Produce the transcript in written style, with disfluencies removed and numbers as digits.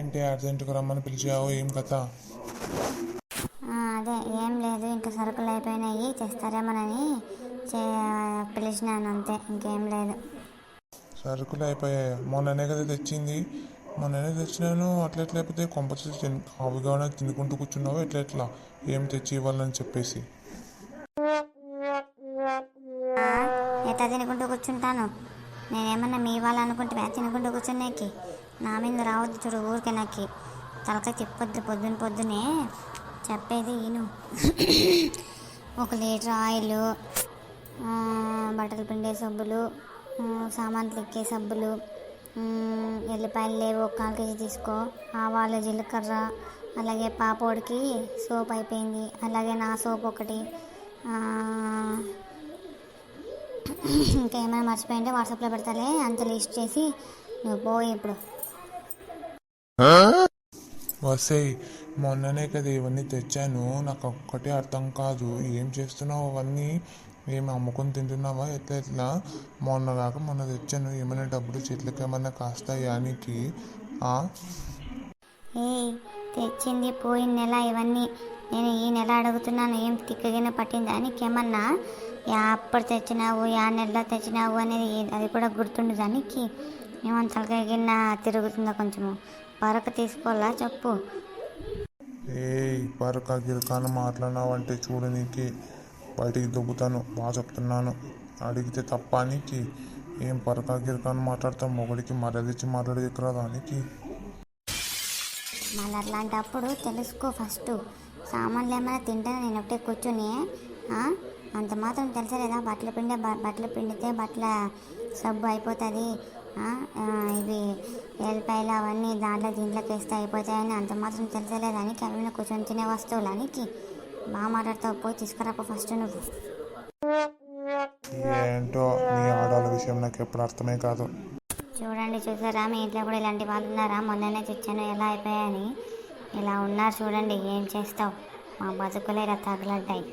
ఏంటి అర్జెంటుగా రమ్మని పిలిచావు? ఏం కథ? అదే ఏం లేదు, ఇంకా సరుకులు అయిపోయినాయి, తెస్తారేమోనని పిలిచినాను అంతే, ఇంకేం లేదు. సరుకులు అయిపోయాయా? మొన్ననే కదా తెచ్చింది. మొన్ననే తెచ్చినాను. అట్లెట్లా అయిపోతే కొంపచ్చి ఆవుగానే తినుకుంటూ కూర్చున్నావు. ఎట్లా ఏం తెచ్చి ఇవ్వాలని చెప్పేసి. ఎట్లా తినుకుంటూ కూర్చుంటాను? నేనేమన్నా మీ వాళ్ళు అనుకుంటే తినుకుంటూ కూర్చున్నాకి నా మీద రావద్దు చూడు. ఊరికే నాకు తలకాయ తిప్పొద్దు. పొద్దునే చెప్పేది ఈను. 1 లీటర్ ఆయిల్, బట్టలు పిండే సబ్బులు, సామాన్లు ఎక్కే సబ్బులు, ఎల్లిపాయలు లేవు 1/4 కేజీ తీసుకో, ఆవాలు, జీలకర్ర, అలాగే పాపోడికి సోప్ అయిపోయింది, అలాగే నా సోప్ ఒకటి, ఇంకా ఏమైనా మర్చిపోయింటే వాట్సాప్లో పెడతాలే, అంత లిస్ట్ చేసి నువ్వు పోయి ఇప్పుడు. వసేయ్, మొన్ననే కదా ఇవన్నీ తెచ్చాను. నాకు ఒక్కటే అర్థం కాదు. ఏం చేస్తున్నావు? అవన్నీ ఏమి అమ్ముకొని తింటున్నావా? ఎట్లా మొన్న తెచ్చాను. ఏమైనా డబ్బులు చేతులకి ఏమన్నా కాస్తాయా నీకు? ఏ తెచ్చింది పోయిన నెల ఇవన్నీ, నేను ఈ నెల అడుగుతున్నాను. ఏం తిక్కగిన పట్టిందా నీకేమన్నా? అప్పుడు తెచ్చినావు, నెలలో తెచ్చినావు అనేది అది కూడా గుర్తుండు దానికి. ఏమన్నా తలకాయ తిరుగుతుందా? కొంచెము పరక తీసుకోవాలా చెప్పు. పరక గిరకాను మాట్లాడినావంటే చూడు, నీకు బయటికి దుబ్బుతాను. బాగా చెప్తున్నాను. అడిగితే తప్ప నీకు? ఏం పరక గిరకాను మాట్లాడతావు? మొగడికి మర్యాదిచ్చి మాట్లాడేదిరా దానికి. మళ్ళీ అట్లాంటప్పుడు తెలుసుకో ఫస్ట్. సామాన్లు ఏమైనా తింటాను నేను ఒకటే కూర్చొని? అంత మాత్రం తెలుసలేదా? బట్టలు పిండితే బట్టల సబ్బు అయిపోతుంది, ఇవి ఎల్లిపాయలు అవన్నీ దీంట్లోకి వేస్తే అయిపోతాయని అంత మాత్రం తెలుసలేదానికి? అవి కూర్చొని తినే వస్తువులానికి బాగా మాట్లాడతావు. పోయి తీసుకురాపో ఫస్ట్ నువ్వు. ఏంటో నీ ఆడవాళ్ళ విషయం నాకు ఎప్పుడు అర్థమే కాదు. చూసారా, మీ ఇంట్లో కూడా ఇలాంటి వాళ్ళు ఉన్నారా? మొన్ననే తెచ్చాను ఎలా అయిపోయాయని ఇలా ఉన్నారు చూడండి. ఏం చేస్తావు? మా బతుకులే ఇలా తగలడ్డాయి.